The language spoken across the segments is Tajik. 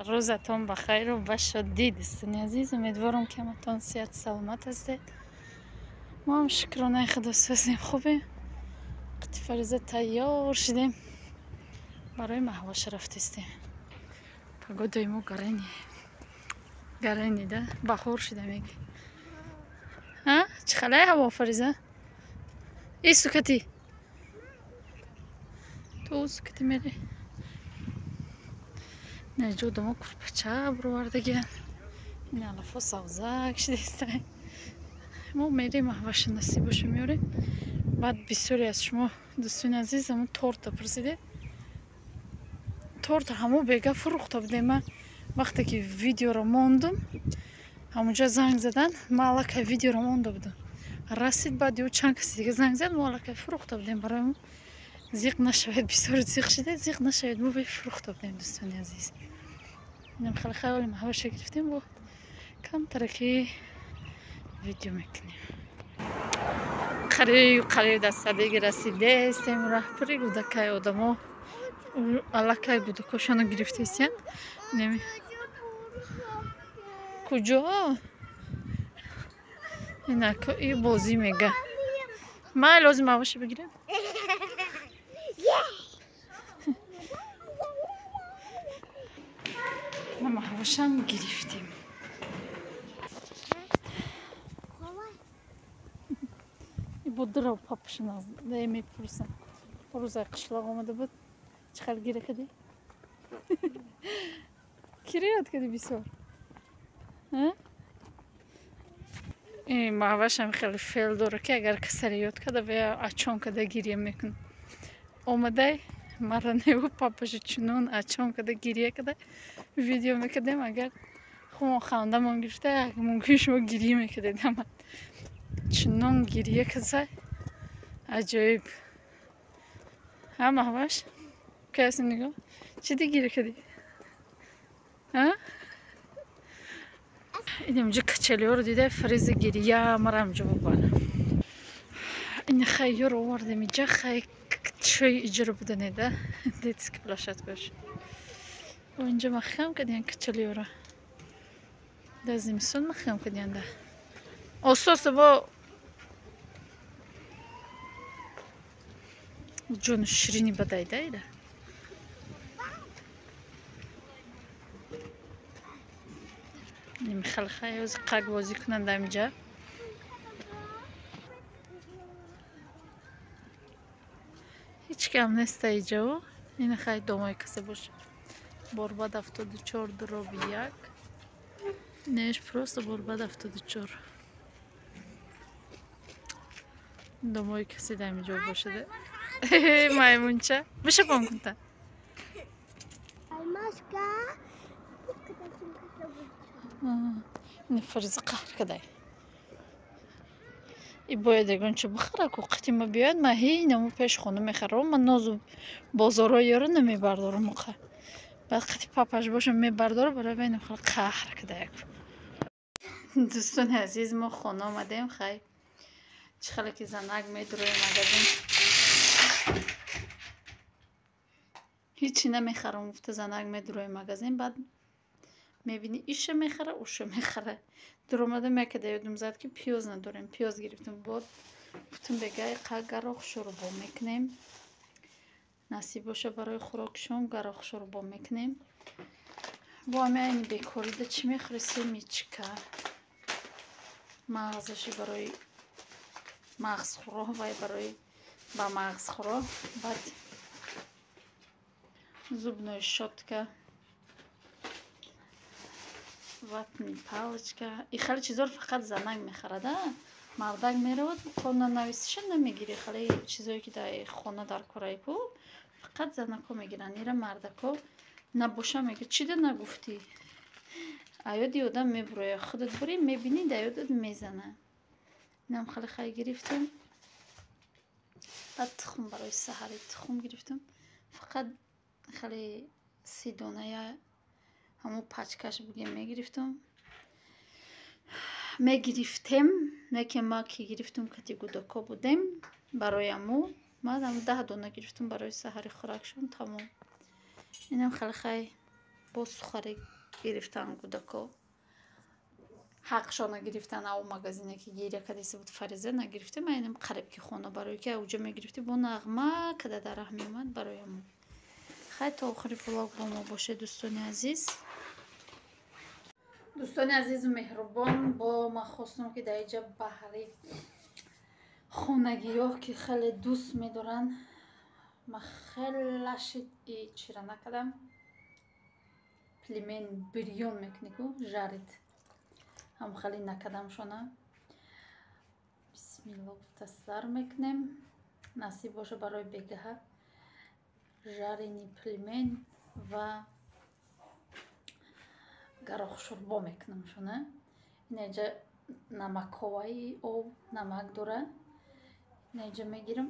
روزتون بخیر و بشادی دوستان عزیز. امیدوارم که همتون صحت سلامت هستید. ما هم شکرانه خدا هستیم خوبه. قطع فریزه تیار شدیم برای محوش رفتیم. پگودای ما گرینی ده بخور شده میگه. ها چه خلای هوا فریزه ای سکتی تو سکتی میری نجود ما کف بچه بروردگی این علفا سوزک شده. ما میریم محوش نصیبشو میاریم. بعد بسیاری از شما دوستان عزیز همون تورت پرسیدید. تورت همو بگه فروخته بودیم. من وقتی که ویدیو رو موندم همونجا زنگ زدن مالک ویدیو رو مونده بودم رسید. بعد یه چند کسی دیگه زنگ زد مالک فروخته بودیم برای زیق نشوید. بسیار زیق شده زیق نشوید ما فروخته بودیم دوستان عزیز. اینم خیلی خیلی محوش گرفتیم با کم ترکی ویدیو میکنیم. قریب دست دیگه رسیده استیم. رهبری بودکای آدما علاکای بودکاشانو گرفته استیم. نمی کجا این بازی میگه ما لازم هواش بگیرم. ما هواشم گرفتیم. بودر و پاپشون از دیمی پرسن روزای قشلاق آمده بود چخل گیره کدی کیری یاد کدی بیسار این محوشم خیلی فیل داره که اگر کسری یاد کده و اچون کده گیریه میکن اومده مرا نیو پاپش چنون اچون کده گیریه کده ویدیو میکدیم. اگر خون خانده من گرفته اگر ممکن شما گیریه میکدیم چنون گیریه کده عجایب. ها محوش کسی نگاه چی دی گیره کدی ها این اینجا کچلی ها رو دیده فریز گیریه مرا همجا ببانم. این خیلی رو آوردم اینجا خیلی چای اجرا بوده نیده دیدست که بلاشت باشه و اینجا مخیم کدین کچلی ها رو ده زمیسون مخیم کدین ده آساس با جون شیرینی بدایده ایده این خیلی خیلی از قگ بازی کننده اینجا. هیچ کم نیست اینجا. این خیلی دومای کسی باشه. برباد 74 دراب یک نیش پروست برباد 74 دومای کسی در اینجا باشه. مایمون چه بشه پام کنتا این فریز قهر کدای ای باید اگه چه بخره که وقتی ما بیاید ما هی نمو پیش خونه میخرم. من نازو بازارای رو نمیبردارم موقع بعد وقتی پاپش باشه میبرداره برای بینم خیلی قهر کدای. دوستان عزیز ما خونه آمدیم. خیلی چخیلی که زنگ میدروی مگزین هیچی نمیخرم گفته زنگ میدروی مگزین. بعد میبینی ایشه میخره اوشه میخره در اومده میکده یادم زد که پیاز نداریم پیاز گرفتم. بعد گفتم بگه گراخ شوربا میکنیم نصیب باشه برای خوراکشون گراخ شوربا میکنیم. با همه این بیکاریده چی میخریسه میچکه مغزشی برای مغز خورا و برای با مغز خورا. بعد زبنای شطکه وطن پالچکه این خیلی چیزا رو فقط زنگ میخرده. مردک میرود خونه نویسش نمیگیری. خیلی چیزایی که در خونه در کره کو فقط زنکو میگیرن. ایره مردکو نباشه میگه چی ده نگفتی ایادی آدم میبروی خودت بری میبینی دیادت میزنه. اینم خیلی گرفتم. بعد تخم برای سحری تخم گرفتم فقط خیلی 30 دانه همون پچکش بگیم میگرفتم که ما که گرفتم کتی گوداکا بودیم برای امو ما 10 دانه گرفتم برای سحری خوراکشون تمام. اینم خیلی бо сухарӣ гирифтан кӯдако. ҳақшона гирифтан ав магазине ки гиря кадиси буд фариза нагирифтем айнам қарибки хона барои ки ауҷа мегирифти бо нағма када дараҳ меомад бароям. Хай то охири влог бо мо бошед дӯстони азиз. Дӯстони азизу меҳрубон, бо ман хостам ки дар инҷа баҳри хонагиёҳ ки хеле дӯст медоранд, ман хелаши чира накардам. пилмен бирён мекунӣ ку жарит ҳам хеле накадам шона. бисмилло гуфта сар мекунем. насиб боша барои бегаҳа жарини пилмен ва гарохшурбо мекунам шона. инҷа намакҳоваи об намак дора. инҷа мегирам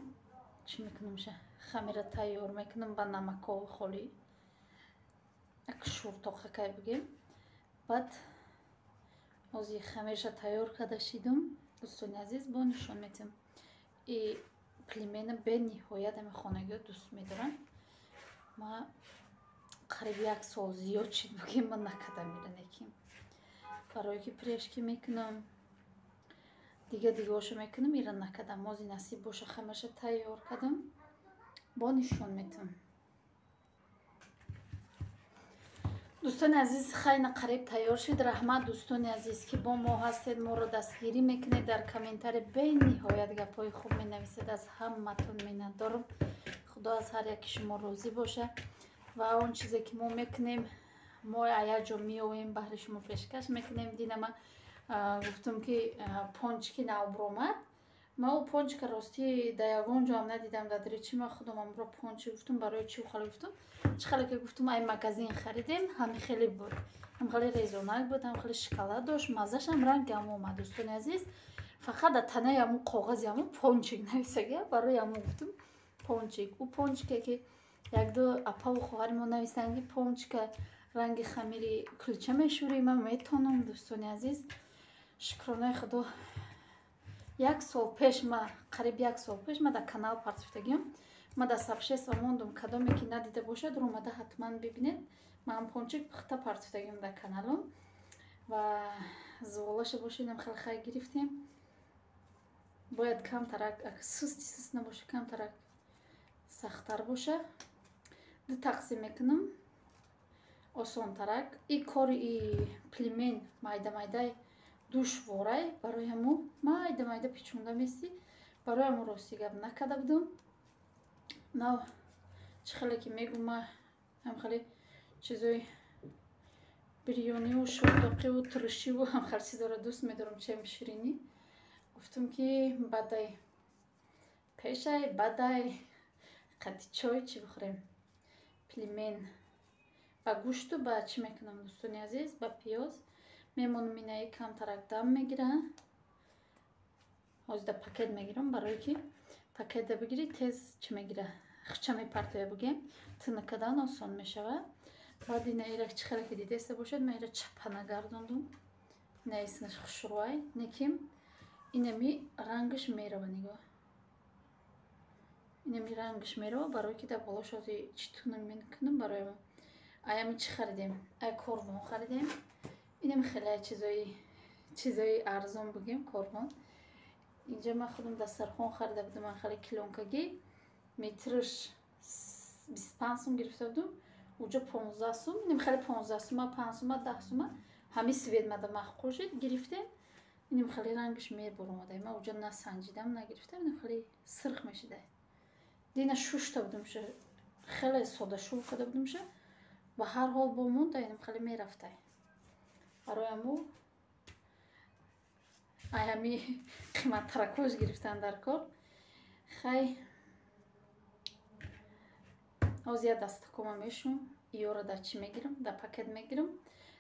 чӣ мекунам ша хамира тайёр мекунам ба намакҳои холӣ як шуртоқакай бигем. баъд ози хамирша тайёр карда шидум. дӯстони азиз бо нишон метам и пилмена бениҳоят ами хонагиҳо дӯст медорам. ма қариб 1 сол зиёд шид бигем ма накардам иранеким барое ки прешки мекунам дигаоша мекунам ира накардам. ози насиб боша хамирша тайёр кардам бо нишон метам. дӯстони азиз хайна қариб тайёр шид. раҳмат дӯстони азиз ки бо мо ҳастед, моро дастгирӣ мекунед, дар комментари бениҳоят гапҳои хуб менависед. аз ҳаматон миннатдорам. худо аз ҳар яки шумо розӣ боша ва он чизе ки мо мекунем мо аяҷо меоем баҳри шумо пешкаш мекунем. динама гуфтум ки пончики навбуромад. ма у пончика ростӣ да ягон ҷо ам надидам. да диричи ма худам амро пончи гуфтум барои чӣ хали гуфтум чӣ хали ки гуфтум ай магазин харидем ҳами хеле буд ҳам хеле резонак буд ҳам хеле шоколад дошт маззашам ранги ам омад. дӯстони азиз фақат да танаи аму коғази аму пончик нависага барои аму гуфтум пончик. у пончике ки якду апаву хоҳари мо нависанд ки пончика ранги хамири кулча мешӯрӣ. ман метонам дӯстони азиз шукронаи худо. 1 сол пеш ма қариб 1 сол пеш ма дар канал партифтагиам ма дар сабшест ва мондум кадоме ки надида бошад ромада ҳатман бибинед. ман пончик пухта партифтагиам дар каналом ва зуволаша бошидам хеле хай гирифтем. бояд камтарак суст набоша камтарак сахттар боша. 2 тақсим мекунам осонтарак. и кори и пилмен майда-майдаи душворай барои ҳамо майда-майда пичонда мести барои ҳамо рости гап накарда будам. нав чӣ хеле ки мегӯм ма ҳам хеле чизои бирёниву шӯртоқиву туршиву ҳам хеле чизоро дӯст медорам. чиам ширинӣ гуфтум ки баъдай пешай баъдай қати чой чӣ бихӯрем. пилмен ба гӯшту ба чӣ мекунам дӯстони азиз ба пиёз мемонам инаи камтарак дам мегира. ҳозир дар пакет мегирам барое ки пакетда бигирӣ тез чӣ мегира хча мепартоя бигем тина кардан осон мешавад. баъд инаира чӣ хеле ки дидаста бошад ман ира чапа нагардондум. наиснаш хушрӯай неким инами рангаш мерава нигоҳ инами рангаш мерава барое ки дар болош ҳозир чӣ тунак мекунам барои мо. аями чӣ харидем ай корвон харидем. инам хеле чизои арзон бигем корвон. инҷа ман худам дастархон харида будам. ман хеле килонкагӣ метраш 25 сум гирифта будам. уҷа 15 сум инам хеле 15 сума 5 сума 10 сума ҳами свет мада махқул шид гирифтем. инам хеле рангаш мебуромада. ман уҷа насанҷидам нагирифтам. инам хеле сирх мешида. дина шушта будам ша хеле сода шув карда будам ша ба ҳар ҳол бо монда инам хеле мерафта барои аму аями қиматтаракош гирифтан дар кор. хай ҳозир я дастакома мешум иёра дар чӣ мегирам дар пакет мегирам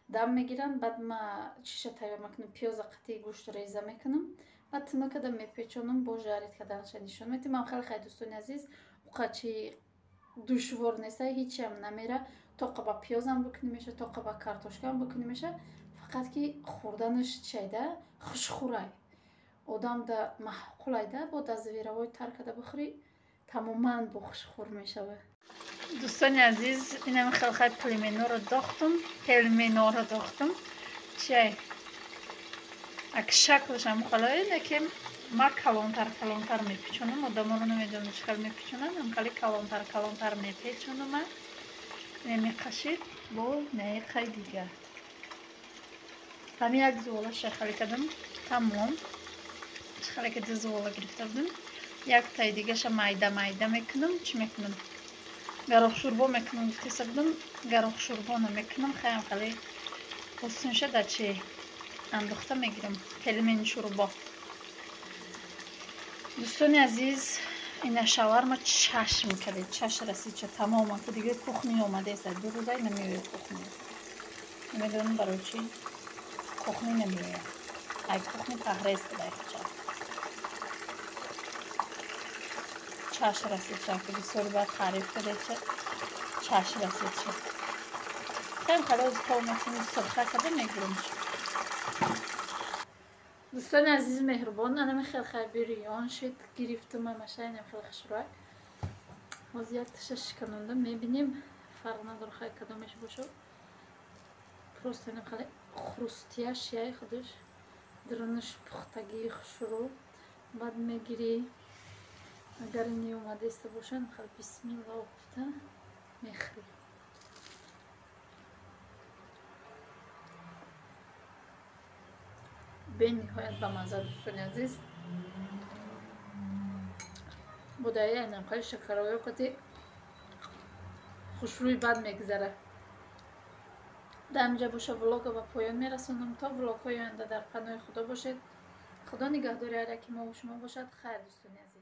дам мегирам. баъд ма чиша тайёр мекунам пиёза қатии гӯшт реза мекунам. баъд тина карда мепечонам бо жарит карданша нишон метам. ман хеле хай дӯстони азиз уқачи душвор неста ҳичиам намера. тоқа ба пиёзам бикунӣ меша тоқа ба картошкам бикунӣ меша фақат ки хӯрданаш чайда хушхӯрай одам да маъқулайда бо дазавиравой тар карда бихӯрӣ тамоман бухушхур мешавад. дӯстони азиз, инам хелхай пельмениро дохтам. чай ак шаклашам халоине ки ма калонтар мепечонам. одаморо намедонам чӣ хел мепечонам. ам хали калонтар мепечонам. меқашид бо наиқай дигар. ҳами як зувола шахали кардам. тамом. чӣ хеле ки ду зувола гирифта будам. як таи дигаша майда мекунам. чӣ мекунам? гарохшурбо мекунам. гуфтиса будам гарохшурбо намекунам. хаям хали осон шуда чи андохта мегирам. пельмени шурбо. дӯстони азиз, ина шаварма чашм кардид. чаш расидча тамоман ки дига кухни омадеса. ду рӯзай намеояд кухни. намедонам барои чи кухни намеояд. ай кухни паҳрез кадай хача. чаш расидча ки бисёр баъд таъриф кардедча чаш расидча. خیلی خلاص تومتون سرخه کرده میگیرم. دوستان عزیز مهربان، من خیلی خیلی بیریان شد گرفتم ماشین خیلی خوشراه. وضعیت تشش کننده میبینیم فرق نداره خیلی کدامش باشه. просто این خیلی خروستیش یای خودش درونش پختگی خوشرو بعد میگیری. اگر نیومده است باشن خیلی بسم الله گفته میخوری. به نهایت با مزه دوستان عزیز بودایی اینم خیلی شکرایی کتی خوشروی بد میگذره. در اینجا باشه ولاگ و پایان میرسونم. تا ولاگ های آینده در پناه خدا باشید. خدا نگهداری هر کی ما و شما باشد. خیر دوستان عزیز.